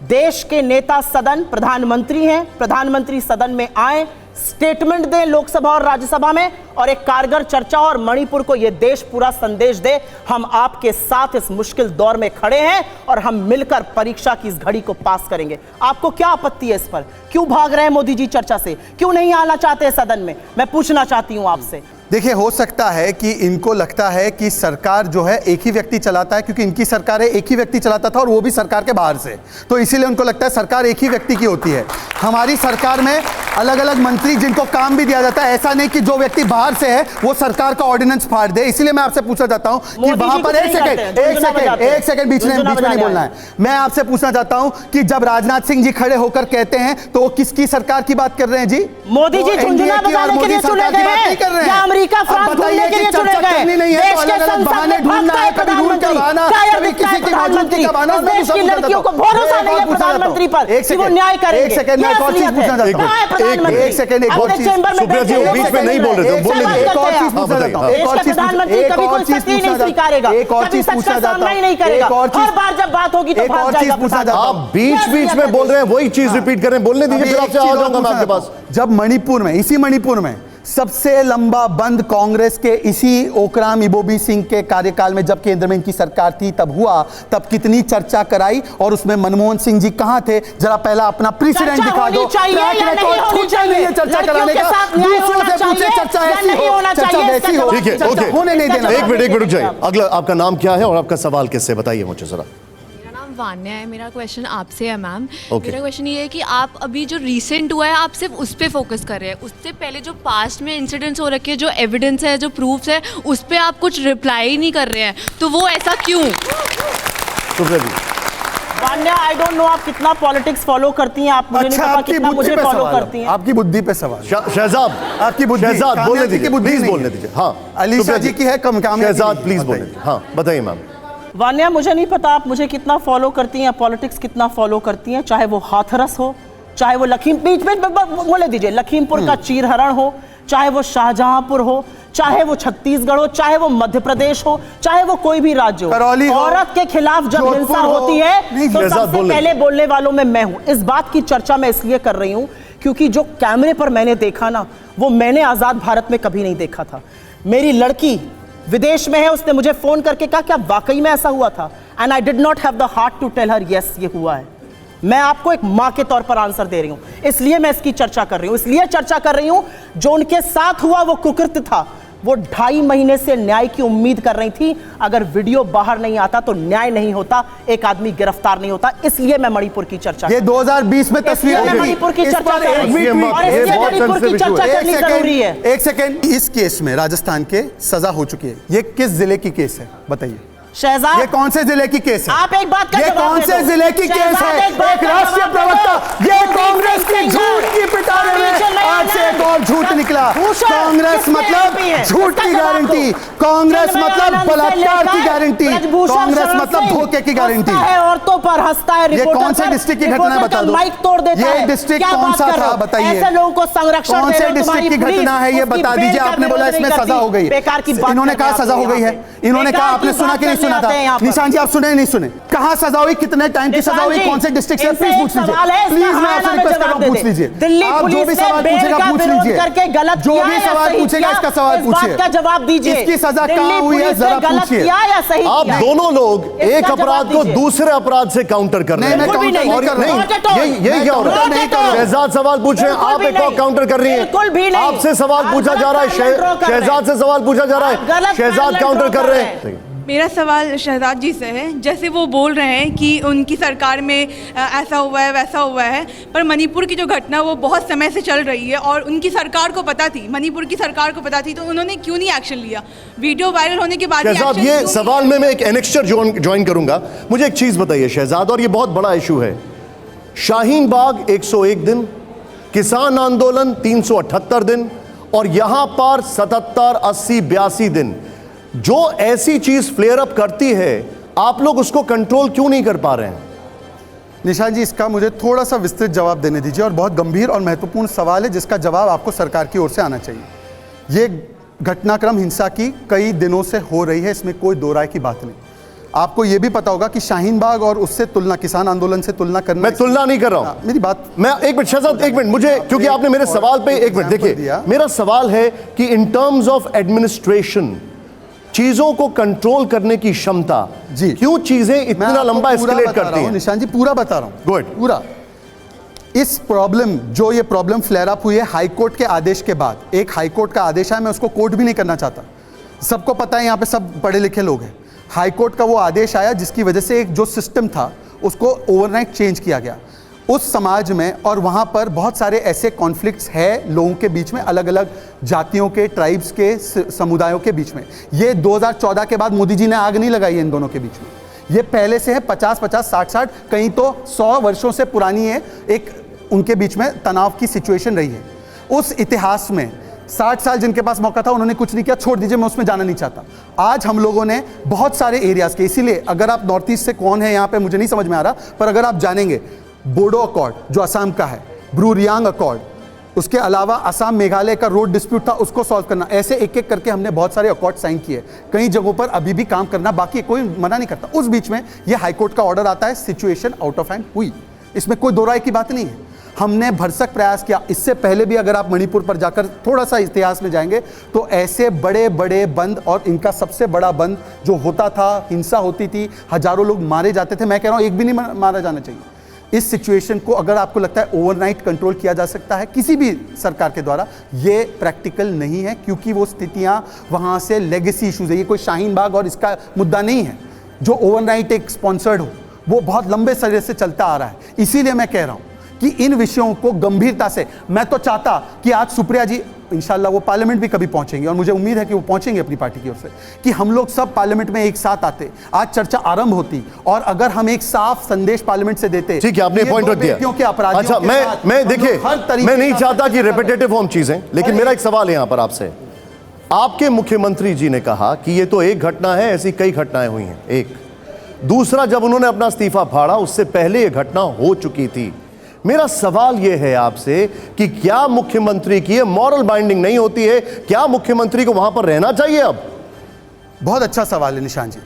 देश के नेता सदन प्रधानमंत्री हैं, प्रधानमंत्री सदन में आए, स्टेटमेंट दें लोकसभा और राज्यसभा में, और एक कारगर चर्चा और मणिपुर को यह देश पूरा संदेश दे, हम आपके साथ इस मुश्किल दौर में खड़े हैं और हम मिलकर परीक्षा की इस घड़ी को पास करेंगे। आपको क्या आपत्ति है इस पर? क्यों भाग रहे हैं मोदी जी चर्चा से? क्यों नहीं आना चाहते सदन में? मैं पूछना चाहती हूं आपसे। देखिए, हो सकता है कि इनको लगता है कि सरकार जो है एक ही व्यक्ति चलाता है, क्योंकि इनकी सरकार एक ही व्यक्ति चलाता था और वो भी सरकार के बाहर से, तो इसीलिए उनको लगता है सरकार एक ही व्यक्ति की होती है। हमारी सरकार में अलग अलग मंत्री जिनको काम भी दिया जाता है, ऐसा नहीं कि जो व्यक्ति बाहर से है वो सरकार का ऑर्डिनेंस फाड़ दे। इसीलिए मैं आपसे पूछना चाहता हूं कि वहां पर एक सेकंड बीच में नहीं बोलना है। मैं आपसे पूछना चाहता हूं कि जब राजनाथ सिंह जी खड़े होकर कहते हैं तो वो किसकी सरकार की बात कर रहे हैं जी? मोदी जी झुंझुना बजाने के लिए चुने गए हैं या अमेरिका फ्रांस घूमने के लिए चुने गए? देश के संसद में भागता है प्रधानमंत्री, क्या दिखता है प्रधानमंत्री? देश की लड़कियों को भरोसा नहीं है प्रधानमंत्री पर कि वो न्याय करेंगे। एक सेकंड, मैं एक और चीज पूछना चाहता हूं। एक सेकंड, एक और चीज, सुप्रिया जी वो बीच में नहीं बोल रहे थे, बोल लीजिए। एक और चीज पूछना चाहता हूं, एक और चीज, प्रधानमंत्री कभी कोई सत्य नहीं स्वीकारेगा, कभी सच का सामना ही नहीं करेगा, हर बार जब बात होगी तो भाग जाएगा। आप बीच बीच में बोल रहे हैं, वही चीज रिपीट करें, बोलने दीजिए, फिर आपसे आ जाऊंगा मैं आपके पास। जब मणिपुर में, इसी मणिपुर में सबसे लंबा बंद कांग्रेस के इसी ओकराम इबोबी सिंह के कार्यकाल में जब केंद्र में इनकी सरकार थी तब हुआ, तब कितनी चर्चा कराई और उसमें मनमोहन सिंह जी कहां थे? जरा पहला अपना प्रेसिडेंट दिखा दो। चर्चा कराने का, दूसरों से पूछे चर्चा ऐसी हो, चर्चा वैसी हो, ठीक है, ओके, होने नहीं देना। एक मिनट रुक जाइए। अगला आपका नाम क्या है और आपका सवाल किससे, बताइए मुझे जरा। वान्या है, मेरा क्वेश्चन आपसे है मैम। Okay. मेरा क्वेश्चन ये है कि आप अभी जो रीसेंट हुआ है आप सिर्फ उस पर फोकस कर रहे हैं, उससे पहले जो पास्ट में इंसिडेंट्स हो रखे हैं, जो एविडेंस है, जो प्रूफ्स है, उस पर आप कुछ रिप्लाई नहीं कर रहे हैं, तो वो ऐसा क्यों? वान्या, आई डोंट नो आप कितना पॉलिटिक्स फॉलो करती हैं, आप मुझे नहीं पता कितना मुझे फॉलो करती हैं। आपकी बुद्धि पे सवाल। शहजाद, आपकी बुद्धि, शहजाद बोलने दीजिए, प्लीज बोलने दीजिए। हाँ, अलीशा जी की है कम काम। शहजाद प्लीज बोलने दीजिए। हाँ बताइए मैम। वान्या, मुझे नहीं पता आप मुझे कितना फॉलो करती हैं, पॉलिटिक्स कितना फॉलो करती हैं, चाहे वो हाथरस हो, चाहे वो बोले दीजिए लखीमपुर का चीरहरण हो, चाहे वो शाहजहांपुर हो, चाहे वो छत्तीसगढ़ हो, चाहे वो मध्य प्रदेश हो, चाहे वो कोई भी राज्य हो, औरत के खिलाफ जब हिंसा होती है तो सबसे पहले बोलने वालों में मैं हूं। इस बात की चर्चा मैं इसलिए कर रही हूं क्योंकि जो कैमरे पर मैंने देखा ना, वो मैंने आजाद भारत में कभी नहीं देखा था। मेरी लड़की विदेश में है, उसने मुझे फोन करके कहा क्या वाकई में ऐसा हुआ था? And I did not have the heart to tell her yes ये हुआ है। मैं आपको एक मां के तौर पर आंसर दे रही हूं, इसलिए मैं इसकी चर्चा कर रही हूं। इसलिए चर्चा कर रही हूं जो उनके साथ हुआ वो कुकृत्य था। वो 2.5 महीने से न्याय की उम्मीद कर रही थी। अगर वीडियो बाहर नहीं आता तो न्याय नहीं होता, एक आदमी गिरफ्तार नहीं होता। इसलिए मैं मणिपुर की चर्चा, ये 2020 में तस्वीर मैं मणिपुर की चर्चा कर रही हूं और इसलिए मणिपुर की चर्चा करनी जरूरी है। एक सेकंड, इस केस में राजस्थान के सजा हो चुकी है। ये किस जिले की केस है बताइए? शहजाद, ये कौन से जिले की केस है? आप एक बात का ये कौन से जिले की केस है? एक राष्ट्रीय प्रवक्ता, ये कांग्रेस की झूठ की पिटारे में आज से एक और झूठ निकला। कांग्रेस मतलब झूठ की गारंटी, कांग्रेस मतलब बलात्कार की गारंटी, कांग्रेस मतलब धोखे की गारंटी। औरतों पर हंसता है। ये कौन से डिस्ट्रिक्ट की घटना बता दो? माइक तोड़ देता है। ये डिस्ट्रिक्ट कौन सा था बताइए? ऐसे लोगों को संरक्षण कौन से डिस्ट्रिक्ट की घटना है ये बता दीजिए। आपने बोला इसमें सजा हो गई, इन्होंने कहा सजा हो गई है, इन्होंने कहा, आपने सुना कि नहीं सुना था? निशान जी आप सुने नहीं सुने? कहां सजा हुई, कितने टाइम की सजा हुई, कौन से डिस्ट्रिक्ट से? प्लीज पूछ लीजिए, प्लीज मैं आपसे रिक्वेस्ट कर रहा हूं, पूछ लीजिए। आप जो भी सवाल पूछेगा पूछ लीजिए, जो भी सवाल पूछेगा इसका सवाल पूछिए, इसका जवाब दीजिए। इसकी सजा कहां हुई है जरा पूछिए। आप दोनों लोग एक अपराध को दूसरे अपराध से काउंटर कर रहे हैं। मैं काउंटर नहीं कर रहा हूं। यही क्या हो रहा है? शहजाद सवाल पूछ रहे हैं, आप एक और काउंटर कर रही हैं। आपसे सवाल पूछा जा रहा है, शहजाद से सवाल पूछा जा रहा है, शहजाद काउंटर कर रहे हैं। मेरा सवाल शहजाद जी से है। जैसे वो बोल रहे हैं कि उनकी सरकार में ऐसा हुआ है वैसा हुआ है, पर मणिपुर की जो घटना वो बहुत समय से चल रही है और उनकी सरकार को पता थी, मणिपुर की सरकार को पता थी, तो उन्होंने क्यों नहीं एक्शन लिया? वीडियो वायरल होने के बाद शहजाद, ये सवाल में मैं एक एनेक्स्चर ज्वाइन करूंगा। मुझे एक चीज बताइए शहजाद, और ये बहुत बड़ा इशू है। शाहीन बाग 101 दिन, किसान आंदोलन 378 दिन और यहां पर 77, 80, 82 दिन। जो ऐसी चीज फ्लेयर अप करती है, आप लोग उसको कंट्रोल क्यों नहीं कर पा रहे हैं? निशान जी, इसका मुझे थोड़ा सा विस्तृत जवाब देने दीजिए, और बहुत गंभीर और महत्वपूर्ण सवाल है जिसका जवाब आपको सरकार की ओर से आना चाहिए। ये घटनाक्रम हिंसा की कई दिनों से हो रही है, इसमें कोई दो राय की बात नहीं। आपको ये भी पता होगा कि शाहीन बाग और उससे तुलना, किसान आंदोलन से तुलना करना, मैं तुलना नहीं कर रहा हूं, मेरी बात, मैं एक मिनट शहजाद, एक मिनट, मुझे क्योंकि आपने मेरे सवाल पे एक मिनट देखिए, मेरा सवाल है कि इन टर्म्स ऑफ एडमिनिस्ट्रेशन चीजों को कंट्रोल करने की क्षमता, जी, क्यों चीजें इतना लंबा एस्केलेट करती हैं? निशान जी पूरा बता रहा हूं, गुड, पूरा। इस प्रॉब्लम, जो ये प्रॉब्लम फ्लेयर अप हुई है हाई कोर्ट के आदेश के बाद, एक हाई कोर्ट का आदेश है, मैं उसको कोर्ट भी नहीं करना चाहता, सबको पता है, यहाँ पे सब पढ़े लिखे लोग हैं। हाई कोर्ट का वो आदेश आया जिसकी वजह से एक जो सिस्टम था उसको ओवरनाइट चेंज किया गया उस समाज में, और वहाँ पर बहुत सारे ऐसे कॉन्फ्लिक्ट्स हैं लोगों के बीच में, अलग अलग जातियों के, ट्राइब्स के, समुदायों के बीच में। ये 2014 के बाद मोदी जी ने आग नहीं लगाई है इन दोनों के बीच में, ये पहले से है, 50-50, 60-60, कहीं तो 100 वर्षों से पुरानी है, एक उनके बीच में तनाव की सिचुएशन रही है। उस इतिहास में 60 साल जिनके पास मौका था उन्होंने कुछ नहीं किया, छोड़ दीजिए, मैं उसमें जाना नहीं चाहता। आज हम लोगों ने बहुत सारे एरियाज के, इसीलिए अगर आप नॉर्थ ईस्ट से कौन है यहाँ पे मुझे नहीं समझ में आ रहा, पर अगर आप जानेंगे बोडो अकॉर्ड जो असम का है, ब्रू रियांग अकॉर्ड, उसके अलावा असम मेघालय का रोड डिस्प्यूट था, उसको सॉल्व करना, ऐसे एक एक करके हमने बहुत सारे अकॉर्ड साइन किए। कई जगहों पर अभी भी काम करना बाकी, कोई मना नहीं करता। उस बीच में ये हाईकोर्ट का ऑर्डर आता है, सिचुएशन आउट ऑफ हैंड हुई, इसमें कोई दो राय की बात नहीं है। हमने भरसक प्रयास किया, इससे पहले भी अगर आप मणिपुर पर जाकर थोड़ा सा इतिहास में जाएंगे तो ऐसे बड़े बड़े बंद, और इनका सबसे बड़ा बंद जो होता था, हिंसा होती थी, हजारों लोग मारे जाते थे, मैं कह रहा हूं एक भी नहीं मारा जाना चाहिए। इस सिचुएशन को अगर आपको लगता है ओवरनाइट कंट्रोल किया जा सकता है किसी भी सरकार के द्वारा, ये प्रैक्टिकल नहीं है, क्योंकि वो स्थितियां वहां से लेगेसी इश्यूज है। ये कोई शाहीन बाग और इसका मुद्दा नहीं है जो ओवरनाइट एक स्पॉन्सर्ड हो, वो बहुत लंबे समय से चलता आ रहा है। इसीलिए मैं कह रहा हूं कि इन विषयों को गंभीरता से, मैं तो चाहता कि आज सुप्रिया जी इंशाल्लाह वो पार्लियामेंट भी कभी पहुंचेंगे, और मुझे उम्मीद है कि वो पहुंचेंगे अपनी पार्टी की ओर से, कि हम लोग सब पार्लियामेंट में एक साथ आते, आज चर्चा आरंभ होती, और अगर हम एक साफ संदेश पार्लियामेंट से देते। ठीक है, आपने पॉइंट रख दिया। अच्छा, मैं देखिए, मैं नहीं चाहता कि रिपीटेटिव हों चीजें, लेकिन मेरा एक सवाल है यहां पर आपसे। आपके मुख्यमंत्री जी ने कहा कि ये तो एक घटना है, ऐसी कई घटनाएं हुई हैं। एक दूसरा, जब उन्होंने अपना इस्तीफा फाड़ा उससे पहले यह घटना हो चुकी थी। मेरा सवाल यह है आपसे कि क्या मुख्यमंत्री की मॉरल बाइंडिंग नहीं होती है? क्या मुख्यमंत्री को वहां पर रहना चाहिए? अब बहुत अच्छा सवाल है निशान जी।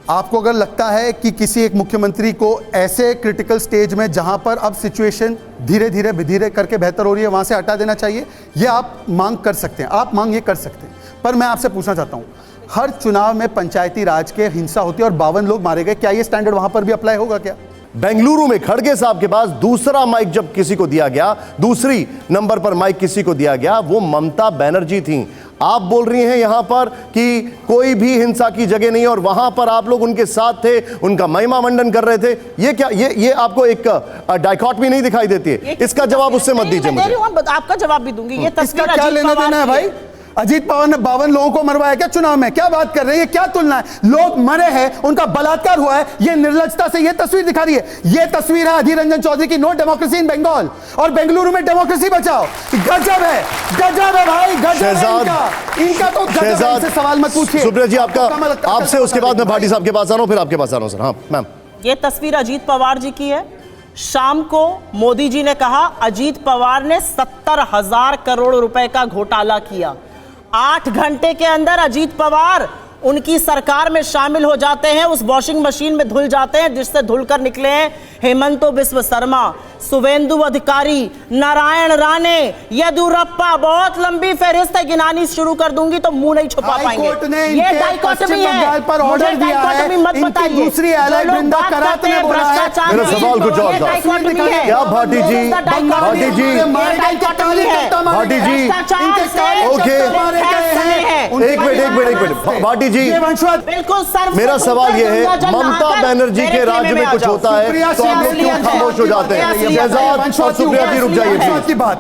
आपको अगर लगता है कि किसी एक मुख्यमंत्री को ऐसे क्रिटिकल स्टेज में जहां पर अब सिचुएशन धीरे धीरे करके बेहतर हो रही है, वहां से हटा देना चाहिए, यह आप मांग कर सकते हैं, आप मांग ये कर सकते हैं। पर मैं आपसे पूछना चाहता हूं, हर चुनाव में पंचायती राज के हिंसा होती है और 52 लोग मारे गए, क्या ये स्टैंडर्ड वहां पर भी अप्लाई होगा? क्या बेंगलुरु में खड़गे साहब के पास दूसरा माइक जब किसी को दिया गया, दूसरी नंबर पर माइक किसी को दिया गया, वो ममता बनर्जी थी। आप बोल रही हैं यहां पर कि कोई भी हिंसा की जगह नहीं, और वहां पर आप लोग उनके साथ थे, उनका महिमा मंडन कर रहे थे। ये क्या, ये आपको एक डाइकॉटमी नहीं दिखाई देती है? इसका जवाब उससे मत दीजिए मुझे। आपका जवाब भी दूंगी। ये इसका क्या लेना देना है भाई? अजीत पवार ने 52 लोगों को मरवाया क्या चुनाव में? क्या बात कर रहे हैं? क्या तुलना है? लोग मरे हैं, उनका बलात्कार हुआ है, ये निर्लजता से ये तस्वीर दिखा रही है। ये तस्वीर है अधीर रंजन चौधरी की, नो डेमोक्रेसी इन बंगाल, और बेंगलुरु में डेमोक्रेसी बचाओ। गजब है, गजब है भाई, गजब है इनका तो गजब है, इनसे सवाल मत पूछिए। सुप्रिया जी, आपसे उसके बाद मैं भाटी साहब के पास आ रहा हूं, फिर आपके पास आ रहा हूं सर। हाँ मैम, ये तस्वीर अजीत पवार जी की है। शाम को मोदी जी ने कहा अजीत पवार ने 70,000 करोड़ रुपए का घोटाला किया। 8 घंटे के अंदर अजीत पवार उनकी सरकार में शामिल हो जाते हैं, उस वॉशिंग मशीन में धुल जाते हैं जिससे धुलकर निकले हैं हेमंतो बिस्व शर्मा, शुवेंदु अधिकारी, नारायण राणे, येदियुरप्पा। बहुत लंबी फहरिस्त है, गिनानी शुरू कर दूंगी तो मुंह नहीं छुपा पाएंगे। ये डाइकोटमी है, पर ऑर्डर दिया है, मत बताइए। दूसरी एलाइड वृंदा करात ने बोला है। मेरा सवाल कुछ और था। क्या भाटी जी, भाटी जी, भाटी जी, ओके, एक मिनट भाटी जी, बिल्कुल सर। मेरा सवाल यह है, ममता बनर्जी के राज्य में कुछ होता है तो आप लोग क्यों खामोश हो जाते हैं? शहजाद और सुप्रिया जी रुक जाइए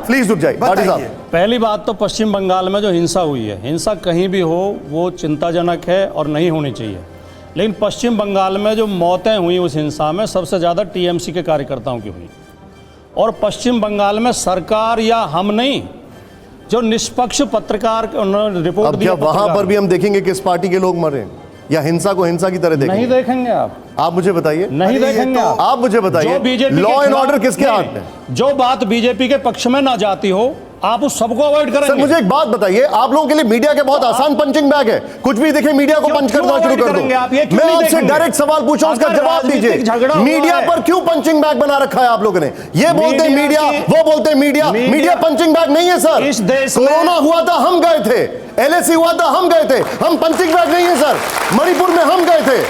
प्लीज, रुक जाइए भाटी साहब। पहली बात तो पश्चिम बंगाल में जो हिंसा हुई है, हिंसा कहीं भी हो वो चिंताजनक है और नहीं होनी चाहिए, लेकिन पश्चिम बंगाल में जो मौतें हुई उस हिंसा में सबसे ज़्यादा टीएमसी के कार्यकर्ताओं की हुई। और पश्चिम बंगाल में सरकार या हम नहीं, जो निष्पक्ष पत्रकार रिपोर्ट दिया, वहां पर भी हम देखेंगे किस पार्टी के लोग मरे। या हिंसा को हिंसा की तरह देखेंगे? नहीं देखेंगे आप मुझे बताइए। नहीं देखेंगे आप मुझे बताइए, लॉ एंड ऑर्डर किसके हाथ में? जो बात बीजेपी के पक्ष में ना जाती हो आप उस सबको अवॉइड करेंगे। सर मुझे एक बात बताइए, आप लोगों के लिए मीडिया के बहुत आसान पंचिंग बैग है, कुछ भी देखें मीडिया को पंच करना शुरू कर दो। मैं आपसे डायरेक्ट सवाल पूछा, उसका जवाब दीजिए। मीडिया पर क्यों पंचिंग बैग बना रखा है आप लोगों ने? ये बोलते हैं मीडिया, वो बोलते हैं मीडिया। मीडिया पंचिंग बैग नहीं है सर। इस देश कोरोना हुआ था हम गए थे, LAC हुआ था हम गए थे, हम पंचिंग बैग नहीं है सर। मणिपुर में हम गए थे,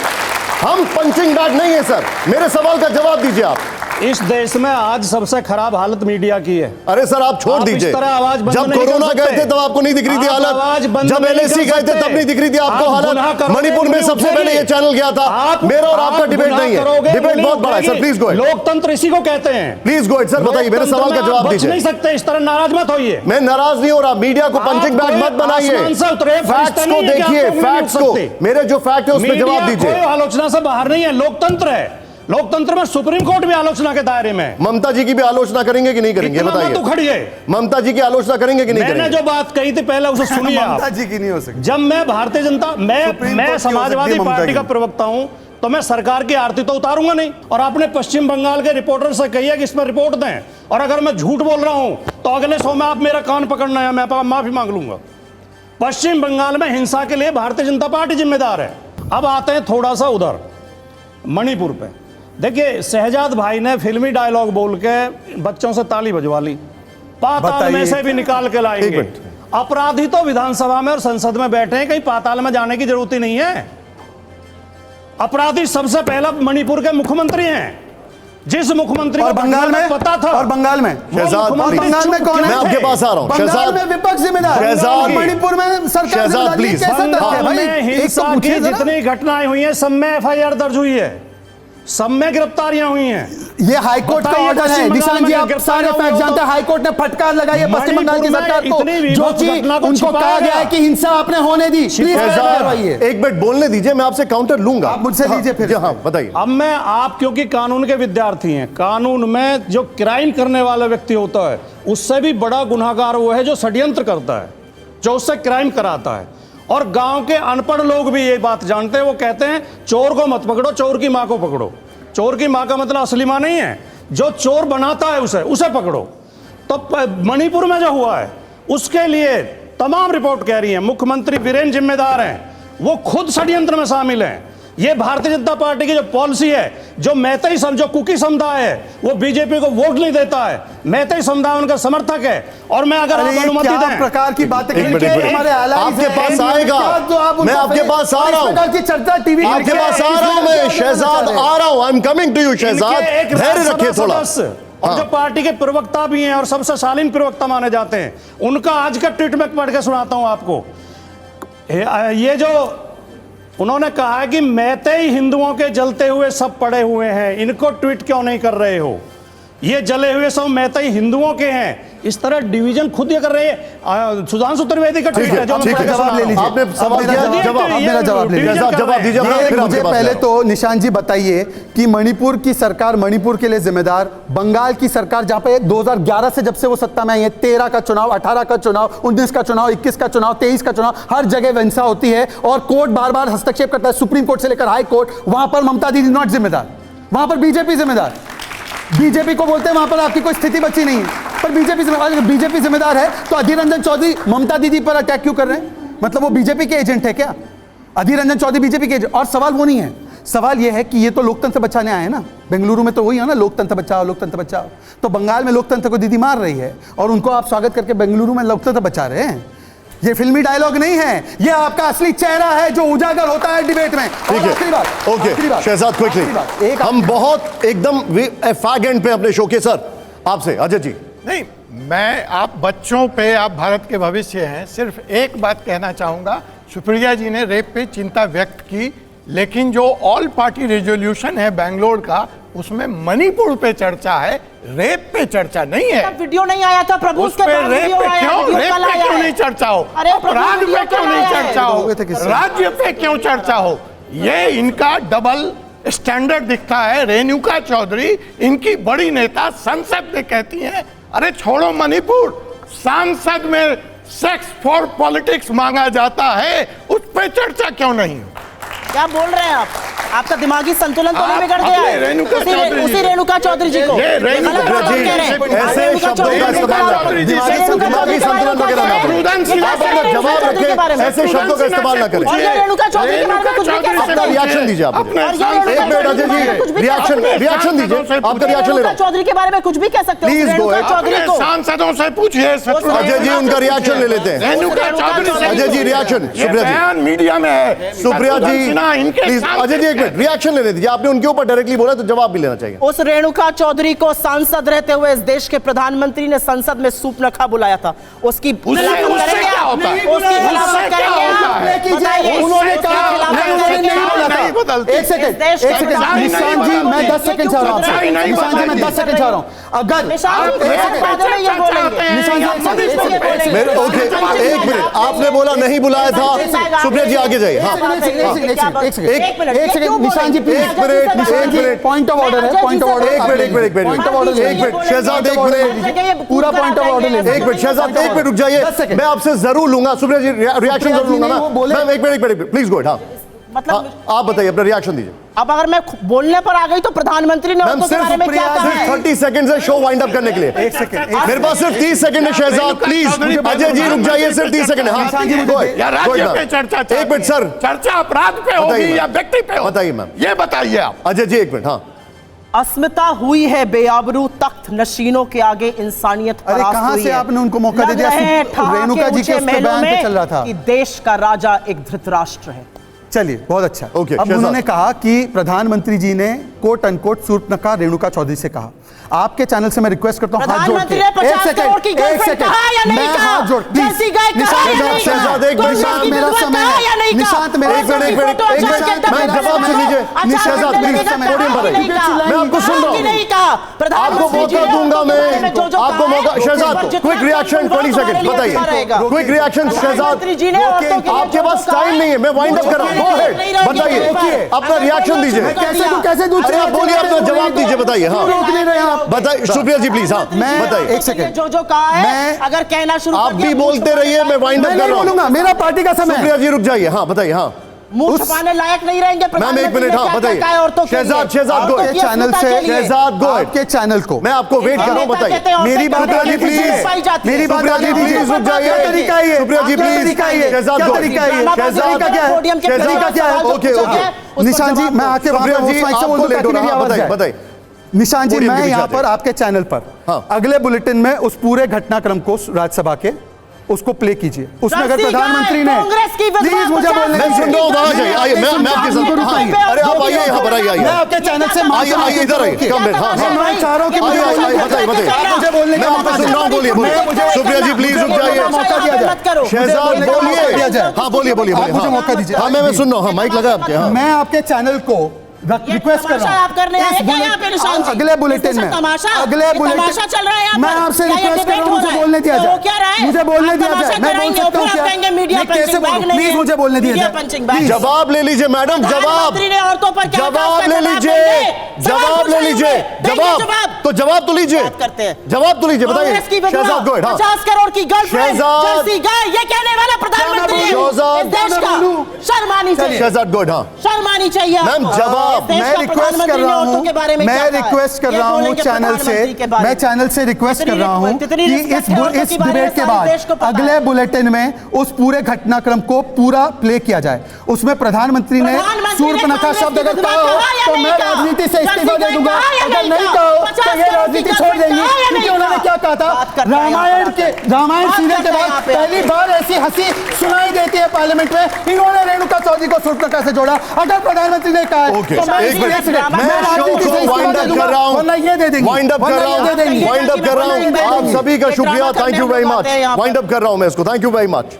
हम पंचिंग बैग नहीं है सर। मेरे सवाल का जवाब दीजिए आप। इस देश में आज सबसे खराब हालत मीडिया की है। अरे सर आप छोड़ दीजिए, जब कोरोना गए थे तब आपको नहीं दिख रही थी हालत, जब LAC गए थे तब नहीं दिख रही थी आपको हालत। मणिपुर में सबसे पहले ये चैनल गया था। मेरा और आपका डिबेट नहीं है, डिबेट बहुत बड़ा है सर। प्लीज गो, लोकतंत्र इसी को कहते हैं। प्लीज गो सर, बताइए, मेरे सवाल का जवाब दीजिए। नहीं सकते, इस तरह नाराज मत होइए। मैं नाराज नहीं हो रहा, मीडिया को पंचिंग बैग मत बनाइए। फैक्ट्स को देखिए, फैक्ट्स को, मेरे जो फैक्ट है उस पर जवाब दीजिए। आलोचना से बाहर नहीं है, लोकतंत्र है। लोकतंत्र में सुप्रीम कोर्ट भी आलोचना के दायरे में। ममता जी की भी आलोचना करेंगे कि नहीं करेंगे बताइए? तो खड़िए, ममता जी की आलोचना करेंगे कि नहीं करेंगे? मैंने जो बात कही थी पहले उसे सुनिए। ममता जी की नहीं हो सकती। जब मैं भारतीय जनता, मैं समाजवादी पार्टी का प्रवक्ता हूं, तो मैं सरकार की आरती तो उतारूंगा नहीं। और आपने पश्चिम बंगाल के रिपोर्टर से कही है कि इसमें रिपोर्ट दें, और अगर मैं झूठ बोल रहा हूं तो अगले शो में आप मेरा कान पकड़ना है, मैं माफी मांग लूंगा। पश्चिम बंगाल में हिंसा के लिए भारतीय जनता पार्टी जिम्मेदार है। अब आते हैं थोड़ा सा उधर मणिपुर पे। देखिए, शहजाद भाई ने फिल्मी डायलॉग बोल के बच्चों से ताली बजवा ली, पाताल में से भी निकाल के लाएंगे। अपराधी तो विधानसभा में और संसद में बैठे हैं, कहीं पाताल में जाने की जरूरत ही नहीं है। अपराधी सबसे पहला मणिपुर के मुख्यमंत्री हैं, जिस मुख्यमंत्री और बंगाल में पता था। और बंगाल में शहजाद, बंगाल में कौन है? मैं आपके पास आ रहा हूं। बंगाल में विपक्ष जिम्मेदार, शहजाद, मणिपुर में सरकार शहजाद प्लीज। हिंसा की जितनी घटनाएं हुई हैं सब में FIR दर्ज हुई है, सब में गिरफ्तारियां हुई हैं। ये हाईकोर्ट का ऑर्डर है। निशान जी, आप सारे फैक्ट जानते हैं। हाईकोर्ट ने फटकार लगाई है पश्चिम बंगाल की सरकार को, जो कि उनको कहा गया है कि हिंसा आपने होने दी। एक मिनट बोलने दीजिए, मैं आपसे काउंटर लूंगा। आप मुझसे लीजिए फिर। हाँ बताइए। अब मैं आप, क्योंकि कानून के विद्यार्थी हैं, कानून में जो क्राइम करने वाला व्यक्ति होता है उससे भी बड़ा गुनाहगार वो है जो षड्यंत्र करता है, जो उससे क्राइम कराता है। और गांव के अनपढ़ लोग भी ये बात जानते हैं। वो कहते हैं चोर को मत पकड़ो, चोर की मां को पकड़ो। चोर की मां का मतलब असली मां नहीं है, जो चोर बनाता है उसे पकड़ो। तो मणिपुर में जो हुआ है उसके लिए तमाम रिपोर्ट कह रही है मुख्यमंत्री बीरेन जिम्मेदार हैं, वो खुद षड्यंत्र में शामिल हैं। ये भारतीय जनता पार्टी की जो पॉलिसी है, जो मैतेई जो कुकी समुदाय है वो बीजेपी को वोट नहीं देता है, मैतेई समुदाय उनका समर्थक है। और मैं अगर आप अनुमति दें, प्रकार की बातें आपके पास आएगा, मैं आपके पास आ रहा हूं, चर्चा टीवी आपके पास आ रहा हूं, मैं शहजाद आ रहा हूं, I am coming to you Shehzad, धैर्य रखिए थोड़ा। और जो पार्टी के प्रवक्ता भी हैं और सबसे शालीन प्रवक्ता माने जाते हैं, उनका आज का ट्वीट में पढ़ के सुनाता हूं आपको। ये जो उन्होंने कहा है कि मैतेई हिंदुओं के जलते हुए सब पड़े हुए हैं, इनको ट्वीट क्यों नहीं कर रहे हो? ये जले हुए सब मैतेई हिंदुओं के हैं। इस तरह डिवीजन खुद ये कर रहे हैं। सुधांशु त्रिवेदी का ट्वीट है, जो जवाब ले लीजिए। आपने सवाल किया, जवाब दीजिए। मुझे पहले तो निशान जी बताइए कि मणिपुर की सरकार मणिपुर के लिए जिम्मेदार, बंगाल की सरकार जहां पे 2011 से जब से वो सत्ता में आई है, 13 का चुनाव, 18 का चुनाव, 19 का चुनाव, 21 का चुनाव, 23 का चुनाव, हर जगह हिंसा होती है और कोर्ट बार बार हस्तक्षेप करता है, सुप्रीम कोर्ट से लेकर हाई कोर्ट। वहां पर ममता दीदी नॉट जिम्मेदार, वहां पर बीजेपी जिम्मेदार। बीजेपी को बोलते हैं वहां पर आपकी कोई स्थिति बची नहीं है, पर बीजेपी जिम्मेदार है। तो अधीर रंजन चौधरी ममता दीदी पर अटैक क्यों कर रहे हैं? मतलब वो बीजेपी के एजेंट है क्या? अधीर रंजन चौधरी बीजेपी के एजेंट? और सवाल वो नहीं है, सवाल ये है कि ये तो लोकतंत्र बचाने आए हैं ना। बेंगलुरु में तो वही है ना, लोकतंत्र बचाओ, लोकतंत्र बचाओ। तो बंगाल में लोकतंत्र को दीदी मार रही है और उनको आप स्वागत करके बेंगलुरु में लोकतंत्र बचा रहे हैं। ये फिल्मी डायलॉग नहीं है, ये आपका असली चेहरा है जो उजागर होता है डिबेट में। ठीक है, ओके शहजाद, क्विकली हम बहुत एकदम फैग एंड पे अपने शो के। सर आपसे अजय जी। नहीं, मैं आप बच्चों पे, आप भारत के भविष्य हैं, सिर्फ एक बात कहना चाहूँगा। सुप्रिया जी ने रेप पे चिंता व्यक्त की, लेकिन जो ऑल पार्टी रेजोल्यूशन है बेंगलोर का, उसमें मणिपुर पे चर्चा है, रेप पे चर्चा नहीं है। वीडियो नहीं आया था प्रभु, उस पे रेप पे क्यों नहीं चर्चा हो? अपराध पे क्यों नहीं चर्चा हो? राज्य पे क्यों चर्चा हो? ये इनका डबल स्टैंडर्ड दिखता है। रेणुका चौधरी इनकी बड़ी नेता संसद में कहती हैं, अरे छोड़ो मणिपुर, सांसद में सेक्स फॉर पॉलिटिक्स मांगा जाता है, उस पर चर्चा क्यों नहीं? क्या बोल रहे हैं आप? आपका दिमागी संतुलन तो नहीं बिगड़ गया है? उसी रेणुका चौधरी जी को ऐसे शब्दों का इस्तेमाल ना करें, दिमागी संतुलन वगैरह ना करें, जवाब रखें, ऐसे शब्दों का इस्तेमाल ना करें। रेणुका चौधरी के बारे में कुछ भी कह सकते अपना रिएक्शन दीजिए आप। एक मिनट अजय जी, रिएक्शन दीजिए, आपका रिएक्शन ले रहा हूं। चौधरी के बारे में कुछ भी कह सकते हो। प्लीज गो चौधरी को सांसदों से पूछिए। अजय जी उनका रिएक्शन ले लेते हैं। अजय जी रिएक्शन, सुप्रिया जी मीडिया में है, सुप्रिया जी प्लीज। अजय जी एक मिनट रिएक्शन लेने दीजिए, आपने उनके ऊपर डायरेक्टली बोला तो जवाब भी लेना चाहिए। उस रेणुका चौधरी को सांसद रहते हुए इस देश के प्रधानमंत्री ने संसद में सूप नखा बुलाया था, उसकी उससे क्या होता है? उन्होंने कहा नहीं बदलती। एक सेकंड निशान जी, मैं 10 सेकंड चाह रहा हूँ आपसे। निशान जी मैं 10 सेकंड चाह रहा हूँ। अगर ओके एक मिनट, आपने बोला नहीं बुलाया था, सुप्रिया जी आगे जाइए। हाँ एक सेकंड निशान जी प्लीज, एक मिनट पॉइंट ऑफ ऑर्डर है, पॉइंट ऑफ ऑर्डर। एक मिनट शहजाद, एक मिनट पूरा पॉइंट ऑफ ऑर्डर ले। एक मिनट शहजाद, एक मिनट रुक जाइए, मैं आपसे जरूर लूंगा। सुप्रिया जी रिएक्शन जरूर लूंगा मैं। एक मिनट प्लीज गो। हाँ मतलब आप बताइए, अपना रिएक्शन दीजिए। अब अगर मैं बोलने पर आ गई तो प्रधानमंत्री ने मैम सिर्फ 30 सेकंड से शो वाइंड अप करने के लिए। एक सेकंड मेरे पास सिर्फ 30 सेकंड है शहजाद, प्लीज। अजय जी रुक जाइए, सिर्फ 30 सेकंड है। एक मिनट सर, चर्चा अपराध पे होगी या व्यक्ति पे? बताइए मैम, ये बताइए आप। अजय जी एक मिनट। हाँ अस्मिता हुई है बेआबरू, तख्त नशीनों के आगे इंसानियत अरे कहां से आपने उनको मौका दे दिया? रेणुका जी के उस पे बयान पे चल रहा था कि देश का राजा एक धृतराष्ट्र है। चलिए बहुत अच्छा। ओके, अब उन्होंने कहा कि प्रधानमंत्री जी ने कोट अनकोट सूर्पनखा रेणुका चौधरी से कहा। आपके चैनल से मैं रिक्वेस्ट करता हूं हाथ जोड़ के, एक सेकंड मैं हाथ जोड़ प्लीज। शहजाद एक मिनट, मेरा समय है निशांत, मेरा एक मिनट मैं जवाब से लीजिए। शहजाद प्लीज पोडियम पर आइए, मैं आपको सुन रहा हूँ, आपको मौका दूंगा मैं, आपको मौका। शहजाद क्विक रिएक्शन 20 सेकंड बताइए, क्विक रिएक्शन शहजाद। आपके पास टाइम नहीं है, मैं वाइंड अप कर रहा हूँ। गो अहेड बताइए, अपना रिएक्शन दीजिए। कैसे दूं? अरे आप बोलिए, अपना जवाब दीजिए, बताइए। हाँ बताइए सुप्रिया जी प्लीज। हाँ बताइए। एक सेकंड जो कहा है अगर कहना शुरू आप भी बोलते रहिए, मैं वाइंड अप कर रहा हूँ। मेरा पार्टी का समय। सुप्रिया जी रुक जाइए। हाँ बताइए। हाँ मुंह छुपाने लायक नहीं रहेंगे मैम, एक मिनट। हाँ बताइए शहजाद गो चैनल से, शहजाद गो आपके चैनल को मैं आपको वेट कर रहा हूँ। बताइए मेरी बात प्लीज, मेरी बात प्लीज रुक जाइए। तरीका है सुप्रिया जी प्लीज, शहजाद गो तरीका है, शहजाद तरीका क्या है? ओके निशान जी मैं आके सुप्रिया जी आपको लेट हो रहा है। बताइए बताइए। निशान जी मैं यहाँ पर आपके चैनल पर अगले बुलेटिन में उस पूरे घटनाक्रम को राज्यसभा के उसको प्ले कीजिए। उसमें अगर प्रधानमंत्री ने प्लीज मुझे बोलने मैं सुन रहा हूँ, वहां जाइए। आइए मैं आपके साथ। अरे आप आइए यहाँ पर, आइए मैं आपके चैनल से आइए इधर आइए। मैं चाह रहा हूँ कि मुझे बोलने मैं आपको सुन रहा हूँ। बोलिए बोलिए सुप्रिया जी प्लीज रुक जाइए। मौका दिया जाए। शहजाद बोलिए। हाँ बोलिए बोलिए आप मुझे मौका दीजिए। हाँ मैं सुन रहा हूँ। हाँ माइक लगा आपके। हाँ मैं आपके चैनल को रिक्वेस्ट कर रहा हूँ अगले बुलेटिन में, अगले बुलेटिन मैं आपसे रिक्वेस्ट कर रहा हूँ मुझे बोलने दिया जाए, मुझे बोलने दिया जाए। मैं बोल सकता हूँ क्या? मैं कैसे बोलूं? प्लीज मुझे बोलने दिया जाए। जवाब ले लीजिए मैडम, जवाब ले लीजिए, जवाब ले लीजिए। जवाब तो लीजिए, जवाब तो लीजिए। बताइए शहजाद गो। 50 करोड़ की गर्लफ्रेंड जर्सी गाय, ये कहने वाला प्रधानमंत्री इस देश का। शर्म आनी चाहिए शहजाद गो। हाँ शर्म आनी चाहिए मैम। जवाब मैं रिक्वेस्ट कर रहा हूँ, मैं रिक्वेस्ट कर रहा हूँ चैनल से, मैं चैनल से रिक्वेस्ट कर रहा हूँ कि इस डिबेट के बाद अगले बुलेटिन में उस पूरे घटनाक्रम को पूरा प्ले किया जाए। उसमें प्रधानमंत्री ने सूर्पनखा शब्द अगर कहा हो तो मैं राजनीति से इस्तीफा दे दूंगा, अगर नहीं कहा हो तो ये राजनीति छोड़ देंगे। क्योंकि उन्होंने क्या कहा था, रामायण सीरियल के बाद पहली बार ऐसी हंसी सुनाई देती है पार्लियामेंट में। इन्होंने रेणुका चौधरी को सूर्पनखा से जोड़ा। अगर प्रधानमंत्री ने कहा एक मिनट, मैं शो को वाइंड अप कर रहा हूँ, वाइंड अप कर रहा हूँ। आप सभी का शुक्रिया, thank you very much. Wind up कर रहा हूँ मैं इसको, थैंक यू वेरी मच।